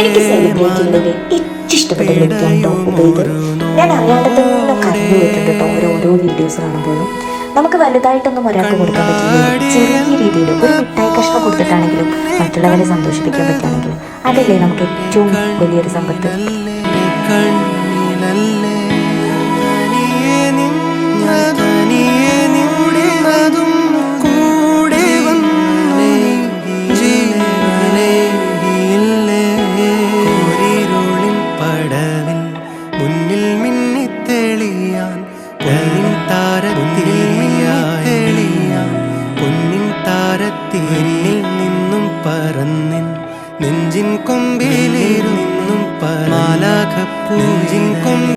എനിക്ക് സെലിബ്രേറ്റ് ചെയ്യുന്നതിൽ ഏറ്റവും ഇഷ്ടപ്പെട്ട ലിപ്റ്റിയാണ് ടോപ്പ് ഇത്. ഞാൻ അറിയാണ്ട് തന്നെ കരഞ്ഞു പോയിട്ടുണ്ട് കേട്ടോ ഓരോ വീഡിയോസ് കാണുമ്പോഴും. നമുക്ക് വലുതായിട്ടൊന്നും ഒരാൾക്ക് കൊടുക്കാൻ പറ്റില്ല, ചെറിയ രീതിയിൽ ഒരു മിഠായി കഷ്ണം കൊടുത്തിട്ടാണെങ്കിലും മറ്റുള്ളവരെ സന്തോഷിപ്പിക്കാൻ പറ്റുകയാണെങ്കിലും അതല്ലേ നമുക്ക് ഏറ്റവും വലിയൊരു സമ്പത്ത്. നിന്നും പറന്നിൻ നെഞ്ചിൻ കൊമ്പിലിരുന്നും മാലാഖ നെഞ്ചിൻ കൊമ്പ്